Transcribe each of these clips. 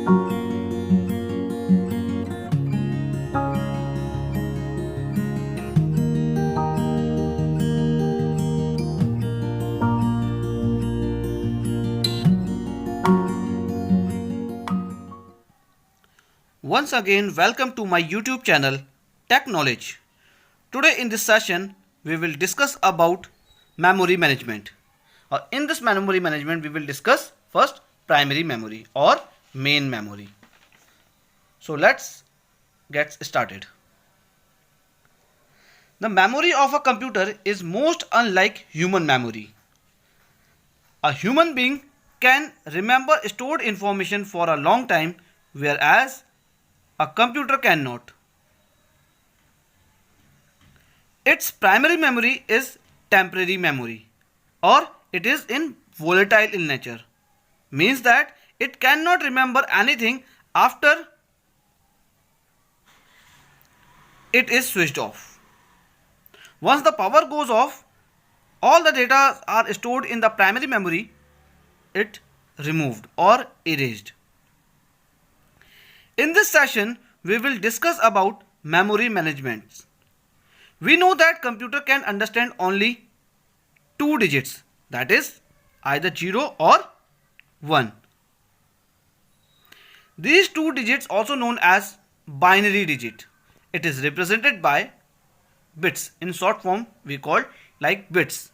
Once again, welcome to my YouTube channel Tech Knowledge. Today in this session, we will discuss about memory management. In this memory management, we will discuss first primary memory or main memory. So let's get started. The memory of a computer is most unlike human memory. A human being can remember stored information for a long time, whereas a computer cannot. Its primary memory is temporary memory, or it is volatile in nature. Means that it cannot remember anything after it is switched off. Once the power goes off, all the data are stored in the primary memory, it removed or erased. In this session, we will discuss about memory management. We know that computer can understand only two digits, that is either 0 or 1. These two digits also known as binary digit. It is represented by bits. In short form, we call like bits.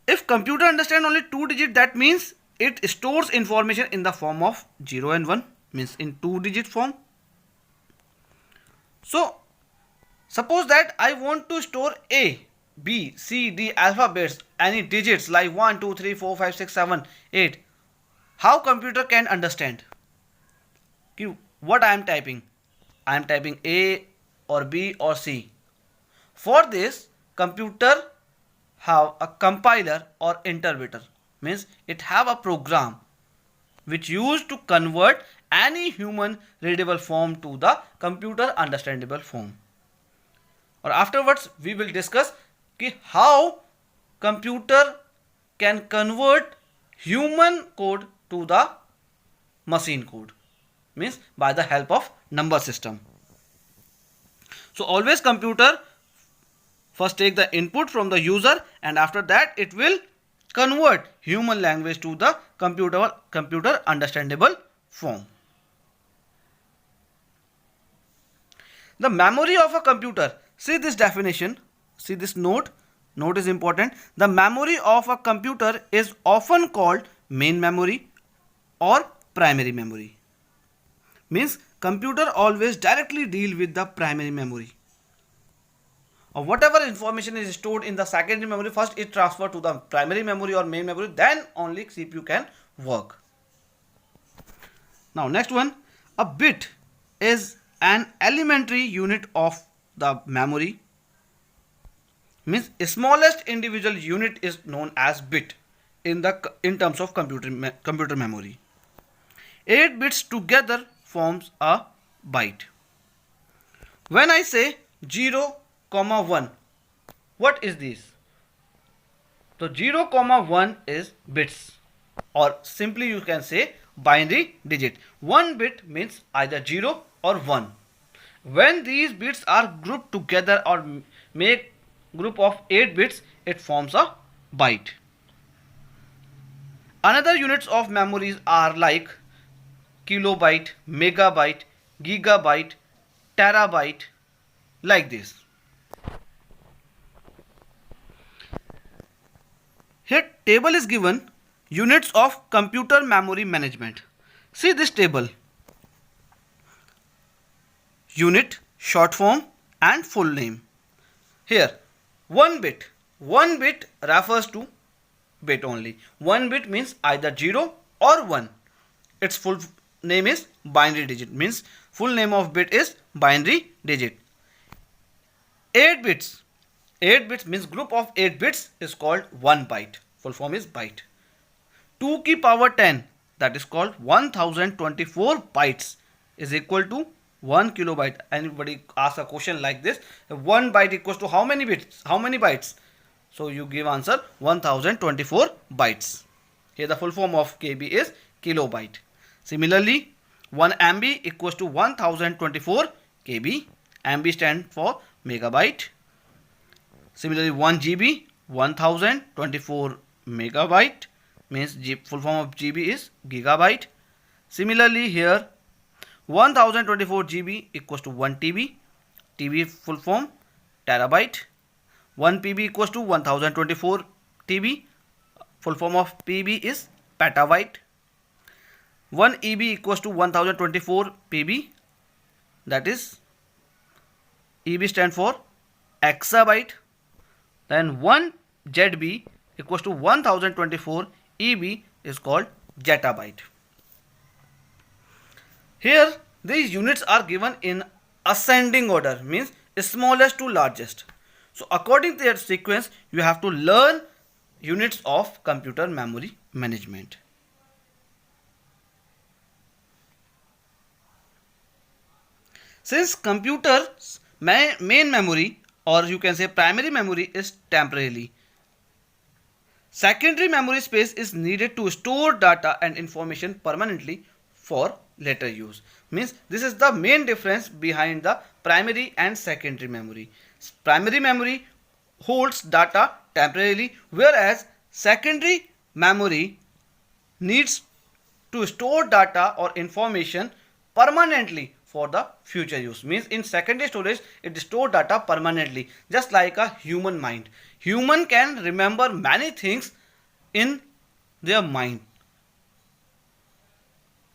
If computer understand only two digit, that means it stores information in the form of 0 and 1, means in two digit form. So suppose that I want to store A, B, C, D alphabets, any digits like 1, 2, 3, 4, 5, 6, 7, 8. How computer can understand? What I am typing? I am typing A or B or C. For this, computer have a compiler or interpreter. Means it have a program which used to convert any human readable form to the computer understandable form. Or afterwards we will discuss how computer can convert human code to the machine code, means by the help of number system. So always computer first take the input from the user, and after that it will convert human language to the computer understandable form. The memory of a computer, see this definition, see this note is important. The memory of a computer is often called main memory or primary memory. Means computer always directly deal with the primary memory, or whatever information is stored in the secondary memory, first it transfer to the primary memory or main memory, then only CPU can work. Now next one, a bit is an elementary unit of the memory. Means smallest individual unit is known as bit in terms of computer memory. 8 bits together forms a byte. When I say 0, 1, what is this? So 0, 1 is bits, or simply you can say binary digit. 1 bit means either 0 or 1. When these bits are grouped together or make group of 8 bits, it forms a byte. Another units of memories are like kilobyte, megabyte, gigabyte, terabyte, like this. Here table is given units of computer memory management. See this table. Unit, short form and full name. Here 1 bit. 1 bit refers to bit only. 1 bit means either 0 or 1. Its full name is binary digit, means full name of bit is binary digit. 8 bits. 8 bits means group of 8 bits is called 1 byte. Full form is byte. 2 की power 10, that is called 1024 bytes is equal to 1 kilobyte. Anybody ask a question like this, 1 byte equals to how many bits, how many bytes? So you give answer 1024 bytes. Here the full form of KB is kilobyte. Similarly, 1 MB equals to 1024 KB. MB stands for megabyte. Similarly, 1 GB 1024 megabyte means full form of GB is gigabyte. Similarly, here 1024 GB equals to 1 TB. TB full form terabyte. 1 PB equals to 1024 TB. Full form of PB is petabyte. 1 EB equals to 1024 PB, that is EB stands for exabyte. Then 1 ZB equals to 1024 EB is called zettabyte. Here these units are given in ascending order, means smallest to largest. So according to their sequence you have to learn units of computer memory management. Since computer's main memory, or you can say primary memory, is temporarily, secondary memory space is needed to store data and information permanently for later use. Means this is the main difference behind the primary and secondary memory. Primary memory holds data temporarily, whereas secondary memory needs to store data or information permanently for the future use. Means in secondary storage it stores data permanently, just like a human mind. Human can remember many things in their mind.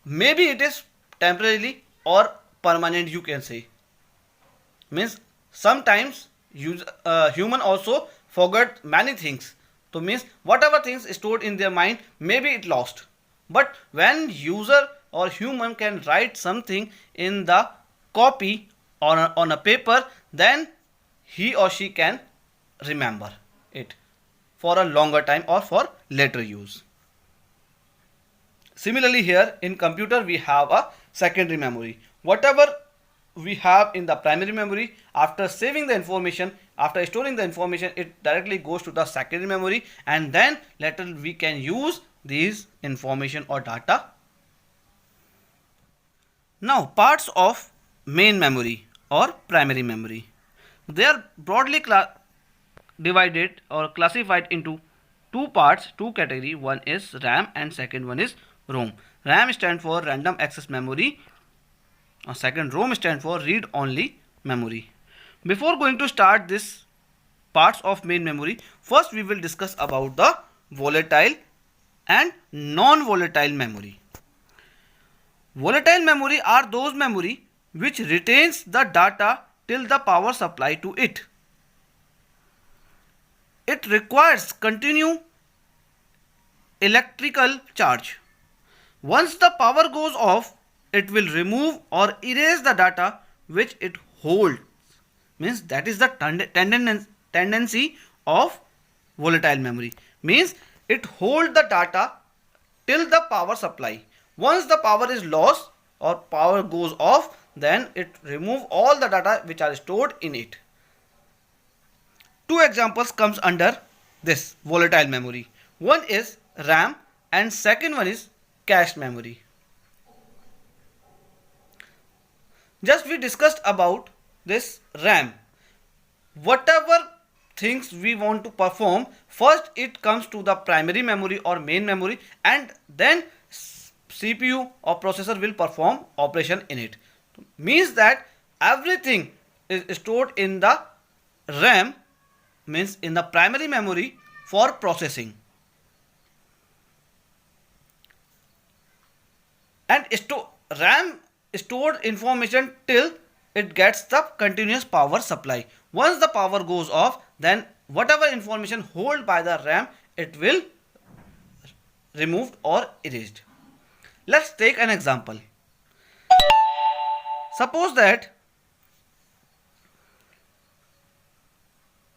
Maybe it is temporarily or permanent, you can say. Means sometimes human also forget many things. So means whatever things stored in their mind, maybe it lost. But when user or human can write something in the copy on a paper, then he or she can remember it for a longer time or for later use. Similarly, here in computer we have a secondary memory. Whatever we have in the primary memory, after saving the information, after storing the information, it directly goes to the secondary memory, and then later we can use these information or data. Now parts of main memory or primary memory. They are broadly divided or classified into two parts, two category. One is RAM and second one is ROM. RAM stands for random access memory, or second ROM stands for read only memory. Before going to start this parts of main memory, first we will discuss about the volatile and non-volatile memory. Volatile memory are those memory which retains the data till the power supply to it. It requires continuous electrical charge. Once the power goes off, it will remove or erase the data which it holds. Means that is the tendency of volatile memory. Means it holds the data till the power supply. Once the power is lost or power goes off, then it remove all the data which are stored in it. Two examples comes under this volatile memory. One is RAM and second one is cache memory. Just we discussed about this RAM. Whatever things we want to perform, first it comes to the primary memory or main memory, and then CPU or processor will perform operation in it. Means that everything is stored in the RAM, means in the primary memory for processing. And RAM stored information till it gets the continuous power supply. Once the power goes off, then whatever information held by the RAM, it will removed or erased. Let's take an example. Suppose that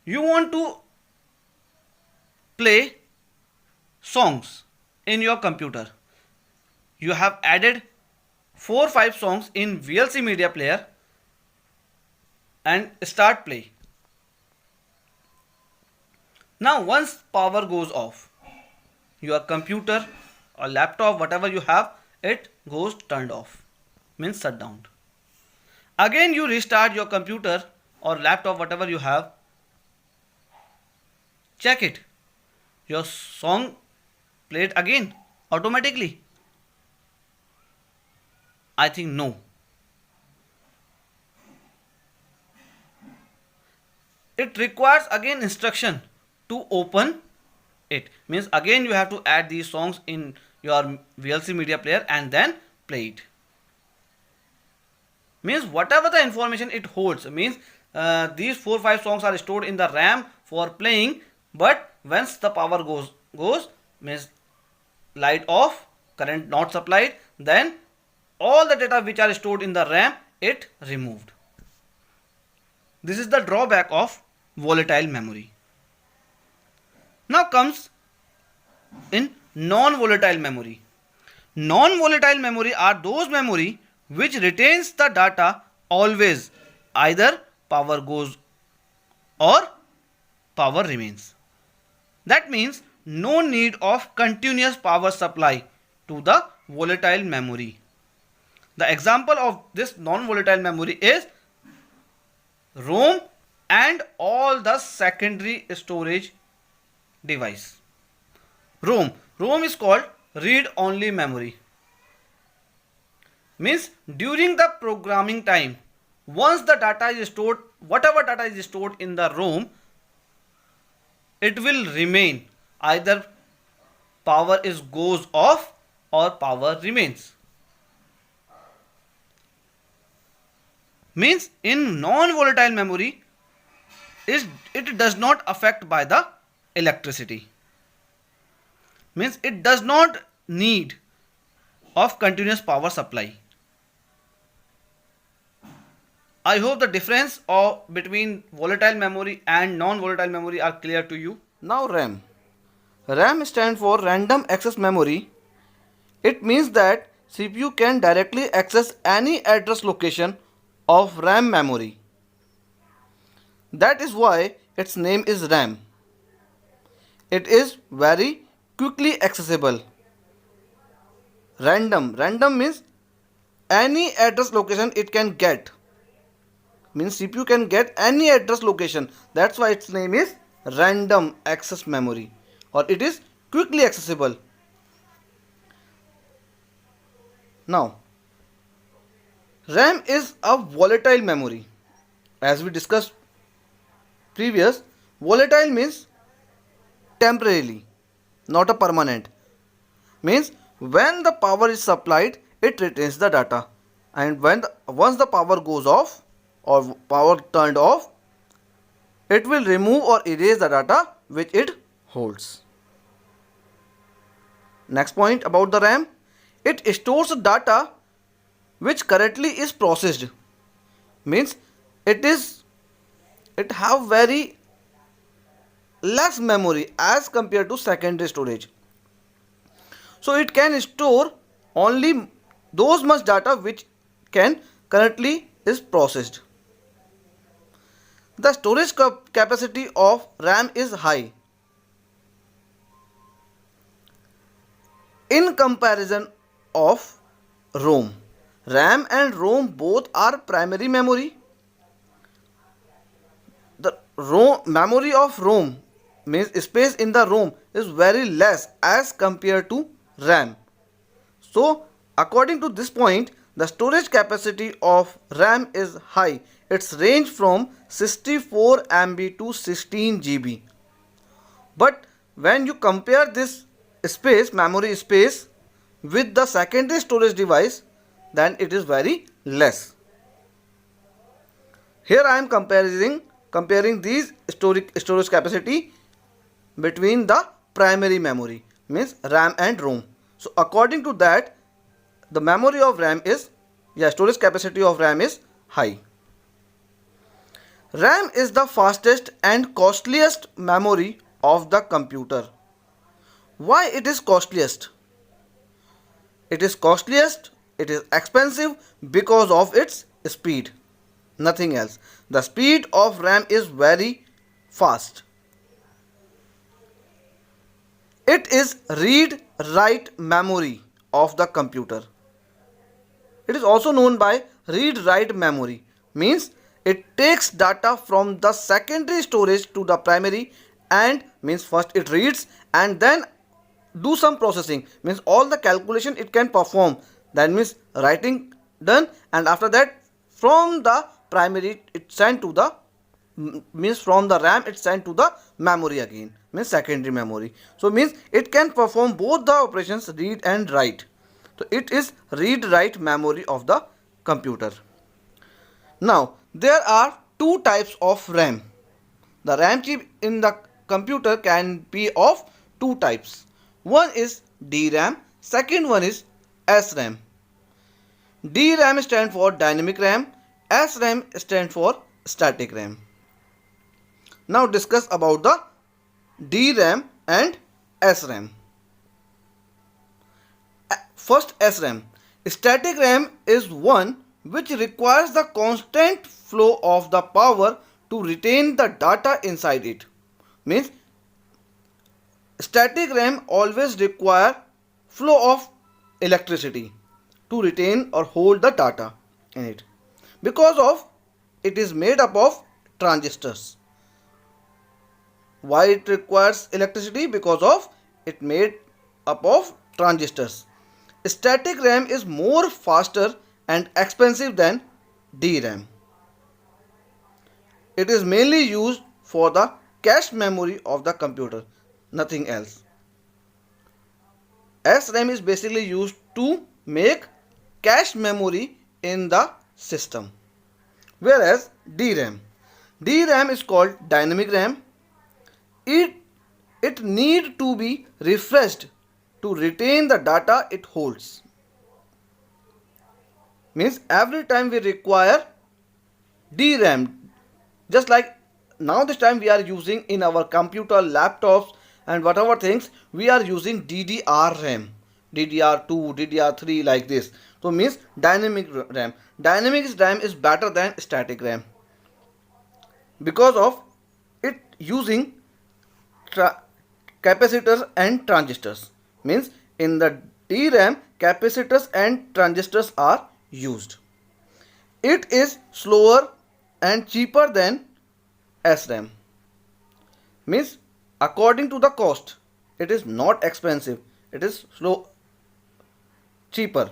you want to play songs in your computer. You have added 4 or 5 songs in VLC media player and start play. Now once power goes off, your computer or laptop, whatever you have, it goes turned off, means shut down. Again you restart your computer or laptop, whatever you have, check it, your song played again automatically? I think no. It requires again instruction to open it, means again you have to add these songs in your VLC media player and then play it. Means whatever the information it holds, means these 4-5 songs are stored in the RAM for playing, but once the power goes, means light off, current not supplied, then all the data which are stored in the RAM, it removed. This is the drawback of volatile memory. Now comes in non-volatile memory. Non-volatile memory are those memory which retains the data always, either power goes or power remains. That means no need of continuous power supply to the volatile memory. The example of this non-volatile memory is ROM and all the secondary storage device. ROM is called read only memory. Means during the programming time, once the data is stored, whatever data is stored in the ROM, it will remain, either power goes off or power remains. Means in non-volatile memory, it does not affect by the electricity. Means it does not need of continuous power supply. I hope the difference between volatile memory and non-volatile memory are clear to you. Now RAM. RAM stands for random access memory. It means that CPU can directly access any address location of RAM memory. That is why its name is RAM. It is very quickly accessible. Random means any address location it can get. Means CPU can get any address location. That's why its name is random access memory, or it is quickly accessible. Now, RAM is a volatile memory. As we discussed previous, volatile means temporarily, not a permanent. Means when the power is supplied, it retains the data, and once the power goes off or power turned off, it will remove or erase the data which it holds. Next point about the RAM, it stores data which currently is processed. Means it have very less memory as compared to secondary storage. So it can store only those much data which can currently is processed. The storage capacity of RAM is high in comparison of ROM. RAM and ROM both are primary memory. The memory of ROM, means space in the ROM, is very less as compared to RAM. So according to this point, the storage capacity of RAM is high. Its range from 64 MB to 16 GB. But when you compare this memory space with the secondary storage device, then it is very less. Here I am comparing these storage capacity between the primary memory, means RAM and ROM. So according to that, the memory of RAM is, storage capacity of RAM is high. RAM is the fastest and costliest memory of the computer. Why it is costliest? It is costliest, it is expensive because of its speed. Nothing else. The speed of RAM is very fast. It is read write memory of the computer. It is also known by read write memory. Means it takes data from the secondary storage to the primary, and means first it reads and then do some processing, means all the calculation it can perform, that means writing done, and after that from the primary it sent to the means from the RAM it sent to the memory again, means secondary memory. So means it can perform both the operations read and write. So it is read write memory of the computer. Now there are two types of RAM. The RAM chip in the computer can be of two types. One is DRAM, second one is SRAM. DRAM stands for dynamic RAM, SRAM stands for static RAM. Now discuss about the DRAM and SRAM. First, SRAM. Static RAM is one which requires the constant flow of the power to retain the data inside it. Means static RAM always require flow of electricity to retain or hold the data in it, because of it is made up of transistors. Why it requires electricity? Because of it made up of transistors. Static RAM is more faster and expensive than DRAM. It is mainly used for the cache memory of the computer, nothing else. SRAM is basically used to make cache memory in the system. Whereas DRAM is called dynamic RAM. It need to be refreshed to retain the data it holds. Means every time we require DRAM, just like now this time we are using in our computer, laptops and whatever things, we are using DDR RAM, DDR2, DDR3 like this. So means dynamic RAM. Dynamic RAM is better than static RAM because of it using capacitors and transistors. Means in the DRAM capacitors and transistors are used. It is slower and cheaper than SRAM. Means according to the cost, it is not expensive, it is cheaper,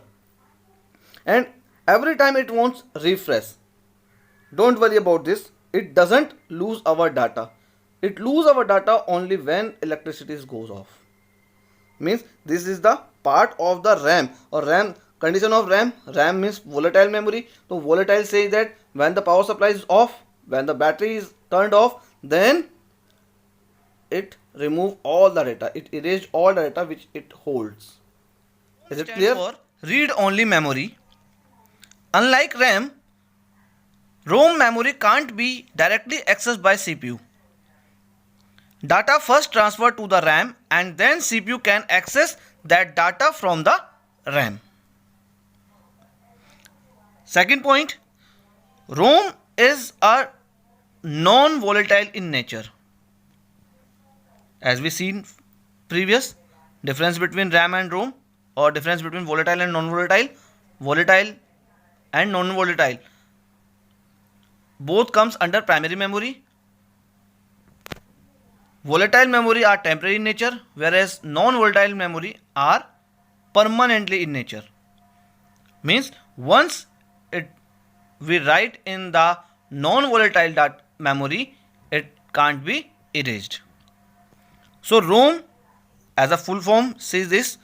and every time it wants refresh. Don't worry about this, it doesn't lose our data. It lose our data only when electricity goes off. Means this is the part of the RAM or RAM condition of RAM. RAM means volatile memory. So volatile says that when the power supply is off, when the battery is turned off, then it remove all the data, it erase all the data which it holds. Is it clear? For read only memory. Unlike RAM, ROM memory can't be directly accessed by CPU. Data first transferred to the RAM and then CPU can access that data from the RAM. Second point, ROM is a non-volatile in nature. As we seen previous, difference between RAM and ROM, or difference between volatile and non-volatile. Volatile and non-volatile both comes under primary memory. Volatile memory are temporary in nature, whereas non-volatile memory are permanently in nature. Means once we write in the non-volatile memory, it can't be erased. So ROM as a full form says this,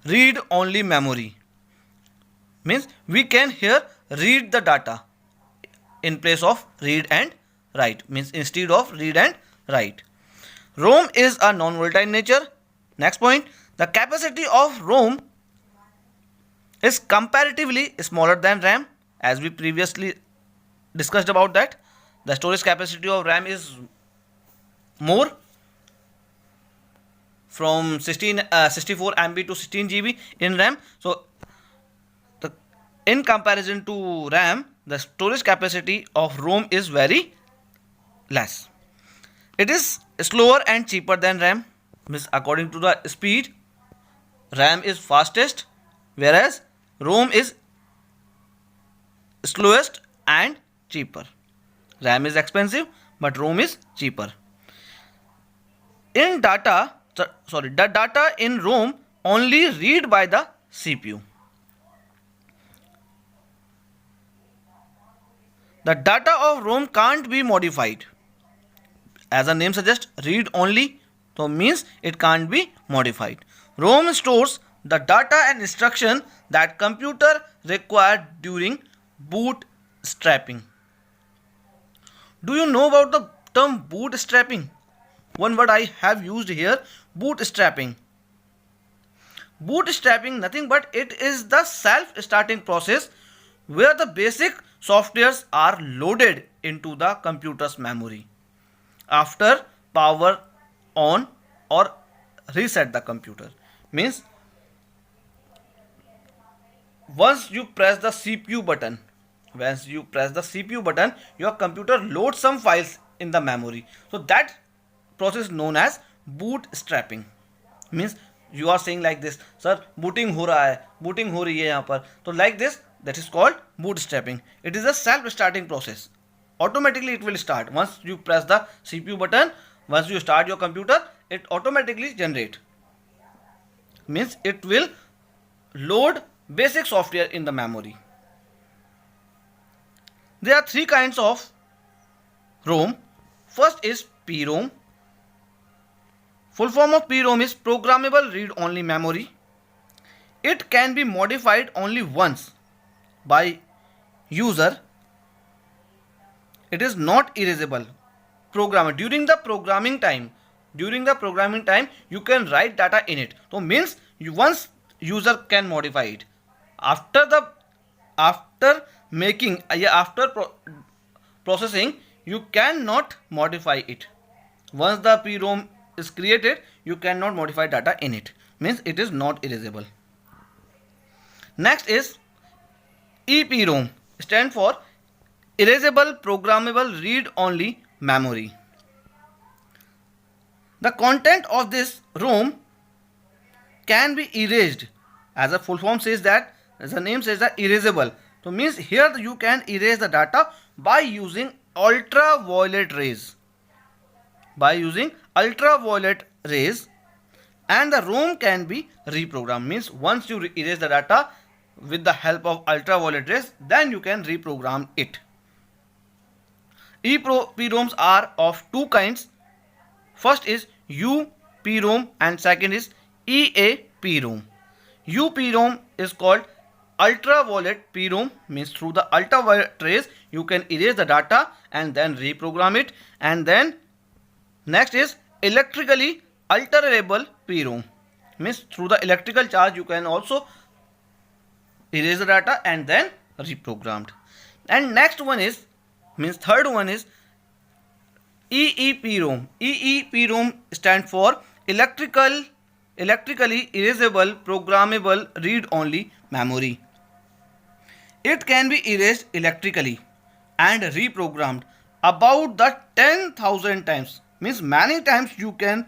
read only memory. Means we can here read the data in place of read and write. Means instead of read and write. ROM is a non-volatile in nature. Next point, the capacity of ROM is comparatively smaller than RAM, as we previously discussed about that. The storage capacity of RAM is more, from 64 MB to 16 GB in RAM. So in comparison to RAM, the storage capacity of ROM is very less. It is slower and cheaper than RAM. Means according to the speed, RAM is fastest, whereas ROM is slowest and cheaper. RAM is expensive, but ROM is cheaper. In data, the data in ROM only read by the CPU. The data of ROM can't be modified. As the name suggests, read only, so means it can't be modified. ROM stores the data and instruction that computer required during bootstrapping. Do you know about the term bootstrapping? One word I have used here, bootstrapping. Bootstrapping nothing but it is the self-starting process where the basic softwares are loaded into the computer's memory after power on or reset the computer. Means once you press the CPU button, your computer loads some files in the memory. So that process known as bootstrapping. Means you are saying like this, sir, booting हो रहा है, booting हो रही है यहाँ पर, तो like this, that is called bootstrapping. It is a self-starting process. Automatically it will start once you press the CPU button. Once you start your computer, it automatically generate. Means it will load basic software in the memory. There are three kinds of ROM. First is PROM. Full form of PROM is programmable read-only memory. It can be modified only once by user. It is not erasable. Programmer during the programming time, you can write data in it. So means once user can modify it. After processing, you cannot modify it. Once the PROM is created, you cannot modify data in it. Means it is not erasable. Next is EPROM, stand for erasable programmable read only memory. The content of this ROM can be erased. As a full form says that, as the name says that erasable. So means here you can erase the data by using ultraviolet rays. And the ROM can be reprogrammed. Means once you erase the data with the help of ultraviolet rays, then you can reprogram it. EPROMs are of two kinds. First is UPROM and second is EAPROM. UPROM is called ultraviolet PROM, means through the ultraviolet rays you can erase the data and then reprogram it. And then next is electrically alterable PROM, means through the electrical charge you can also erase the data and then reprogrammed. And next one is, means third one is EEPROM. EEPROM stands for electrically erasable programmable read only memory. It can be erased electrically and reprogrammed about the 10,000 times. Means many times you can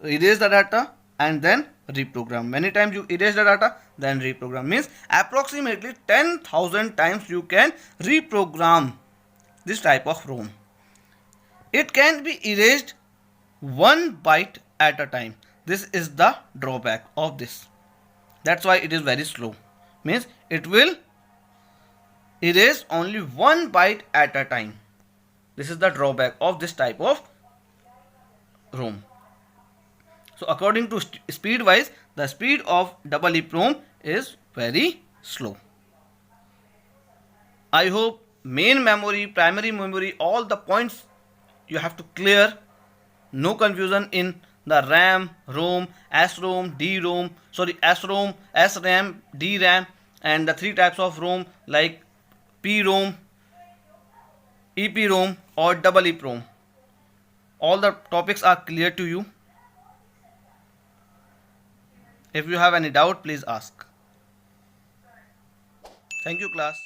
erase the data and then reprogram. Many times you erase the data then reprogram. Means approximately 10,000 times you can reprogram this type of ROM. It can be erased one byte at a time. This is the drawback of this. That's why it is very slow. Means it will erase only one byte at a time. This is the drawback of this type of ROM. So according to speed wise, the speed of EEPROM is very slow. I hope main memory, primary memory, all the points you have to clear. No confusion in the RAM, ROM, SROM, DROM, SROM, SRAM, DRAM, and the three types of ROM like PROM, EPROM or EEPROM. All the topics are clear to you. If you have any doubt, please ask. Thank you, class.